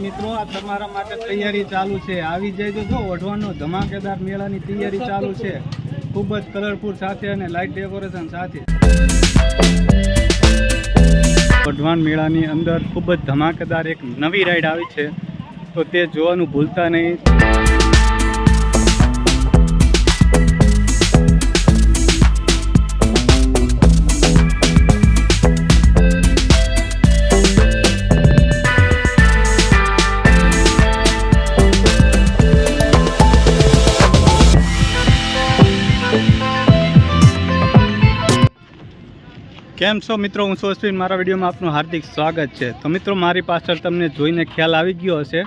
મિત્રો આ તમારા માટે તૈયારી ચાલુ છે, આવી જાય જો વઢવાનો ધમાકેદાર મેળાની તૈયારી ચાલુ છે, ખૂબ જ કલરફુલ સાથે અને લાઇટ ડેકોરેશન સાથે વઢવાણ મેળાની અંદર ખૂબ જ ધમાકેદાર એક નવી રાઈડ આવી છે, તો તે જોવાનું ભૂલતા નહીં। કેમ છો મિત્રો, હું સોસ્પિન, મારા વિડીયોમાં આપનું હાર્દિક સ્વાગત છે। તો મિત્રો મારી પાછળ તમને જોઈને ખ્યાલ આવી ગયો હશે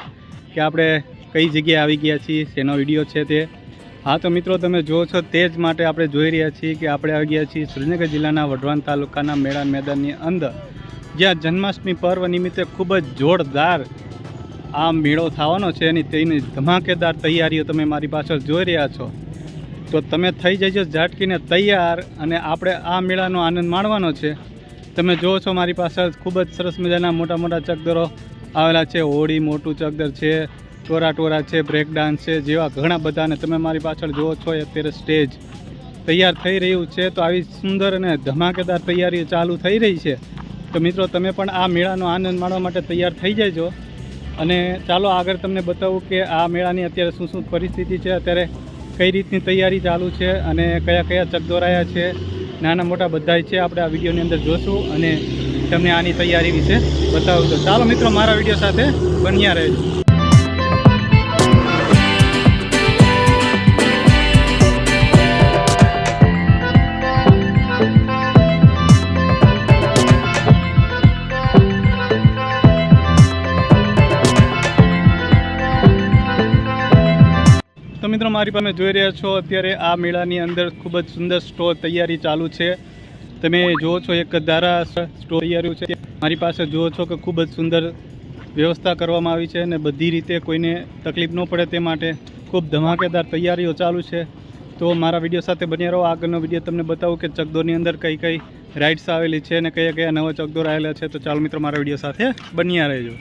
કે આપણે કઈ જગ્યાએ આવી ગયા છીએ, શેનો વિડીયો છે તે। હા તો મિત્રો તમે જુઓ છો તે જ માટે આપણે જોઈ રહ્યા છીએ કે આપણે આવી ગયા છીએ સુરેન્દ્રનગર જિલ્લાના વઢવાણ તાલુકાના મેળા મેદાનની અંદર, જ્યાં જન્માષ્ટમી પર્વ નિમિત્તે ખૂબ જ જોરદાર આ મેળો થવાનો છે અને તેની ધમાકેદાર તૈયારીઓ તમે મારી પાછળ જોઈ રહ્યા છો। તો તમે થઈ જજો ઝાટકીને તૈયાર અને આપણે આ મેળાનો આનંદ માણવાનો છે। તમે જુઓ છો મારી પાછળ ખૂબ જ સરસ મજાના મોટા મોટા ચકદરો આવેલા છે, હોળી મોટું ચકદર છે, ટોરા છે, બ્રેક ડાન્સ છે, જેવા ઘણા બધા। અને તમે મારી પાછળ જુઓ છો અત્યારે સ્ટેજ તૈયાર થઈ રહ્યું છે, તો આવી સુંદર અને ધમાકેદાર તૈયારીઓ ચાલુ થઈ રહી છે। તો મિત્રો તમે પણ આ મેળાનો આનંદ માણવા માટે તૈયાર થઈ જજો। અને ચાલો આગળ તમને બતાવું કે આ મેળાની અત્યારે શું પરિસ્થિતિ છે, અત્યારે કઈ રીતની તૈયારી ચાલુ છે અને કયા કયા ચકદોરાયા છે, નાના મોટા બધા છે, આપણે આ વિડીયોની અંદર જોશું અને તમને આની તૈયારી વિશે બતાવું। તો ચાલો મિત્રો મારા વિડીયો સાથે બન્યા રહેજો। તો મિત્રો મારી પાસે જોઈ રહ્યા છો અત્યારે આ મેળાની અંદર ખૂબ જ સુંદર સ્ટોર તૈયારી ચાલુ છે। તમે જુઓ છો એક ધારા સ્ટોર તૈયારી છે, મારી પાસે જુઓ છો કે ખૂબ જ સુંદર વ્યવસ્થા કરવામાં આવી છે અને બધી રીતે કોઈને તકલીફ ન પડે તે માટે ખૂબ ધમાકેદાર તૈયારીઓ ચાલુ છે। તો મારા વિડીયો સાથે બન્યા રહો। આગળનો વિડીયો તમને બતાવું કે ચકદોરની અંદર કઈ કઈ રાઇડ્સ આવેલી છે અને કયા કયા નવા ચકદોર આવેલા છે। તો ચાલો મિત્રો મારા વિડીયો સાથે બન્યા રહેજો।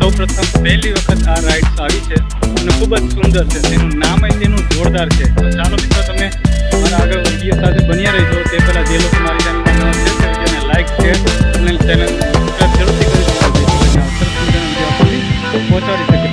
સૌપ્રથમ પહેલી વખત આ રાઇડ્સ આવી છે અને ખૂબ જ સુંદર છે, તેનું નામ તેનું જોરદાર છે। તો ચાલો મિત્રો તમે મારા આગળ વિડીયો સાથે બન્યા રહેજો। તે પહેલાં જે લોકો મારી ચેનલમાં નવા છે તે વિડીયોને લાઇક શેર અને ચેનલ સબસ્ક્રાઈબ જરૂરથી કરી દેજો, જેથી કરીને સરસ મજાનો વિડીયો આપણને પહોંચાડી શકે।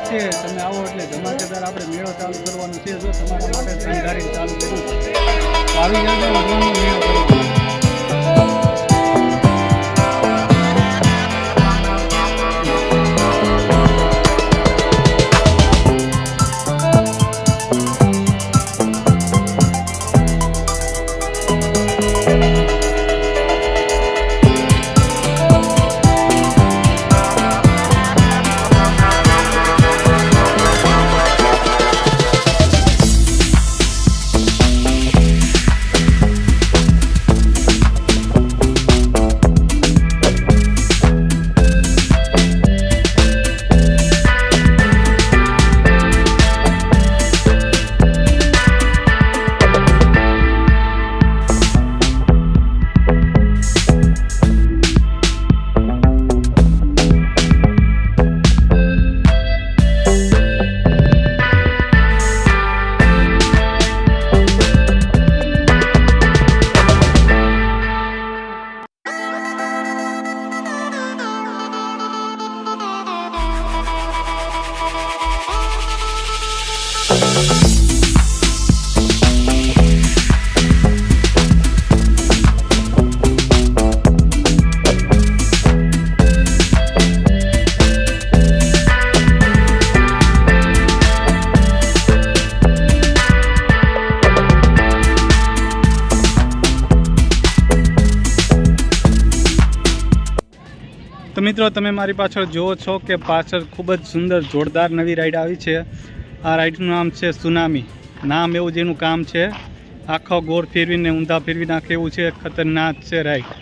તમે આવો એટલે ધમાકેદાર આપણે મેળો ચાલુ કરવાનો છે। જો તમારા માટે શણગારીને ચાલુ કર્યું છે તો આવી જાજો, વઢવાનો મેળો કરવાનો। તો મિત્રો તમે મારી પાછળ જુઓ છો કે પાછળ ખૂબ જ સુંદર જોરદાર નવી રાઈડ આવી છે. આ રાઈડનું નામ છે સુનામી. નામ એવું જેનું કામ છે, આખો ગોળ ફેરવીને ઊંધા ફેરવી નાખે એવું છે. ખતરનાક છે રાઈડ.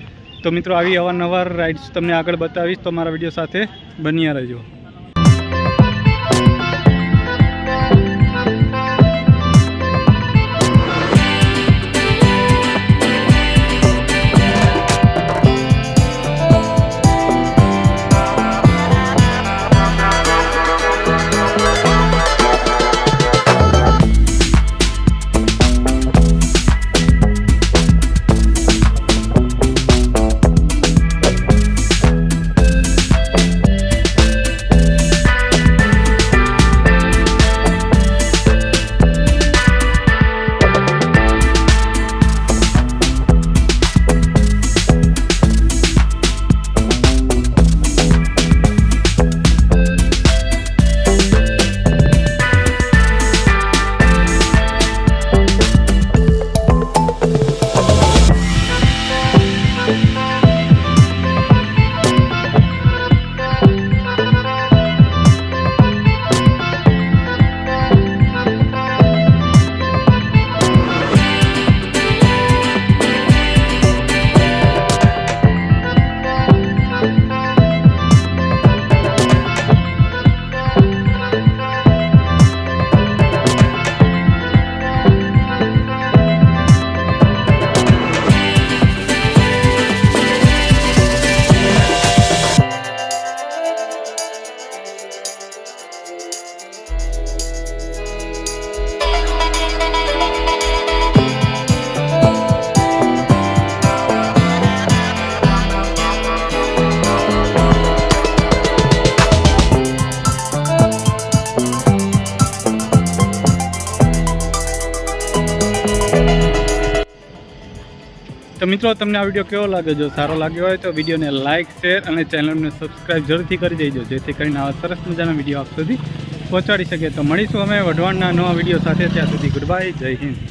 તો મિત્રો આવી અવારનવાર રાઈડ્સ તમને આગળ બતાવીશ, તો મારા વિડીયો સાથે બન્યા રહેજો. તો મિત્રો તમને આ વિડીયો કેવો લાગે? જો સારો લાગ્યો હોય તો વિડીયોને લાઇક, શેર અને ચેનલને સબસ્ક્રાઈબ જરૂરથી કરી દેજો, જેથી કરીને આવા સરસ મજાના વિડીયો આપ સુધી પહોંચાડી શકે. તો મળીશું અમે વઢવાણના નવા વિડીયો સાથે. ત્યાં સુધી ગુડ બાય, જય હિન્દ.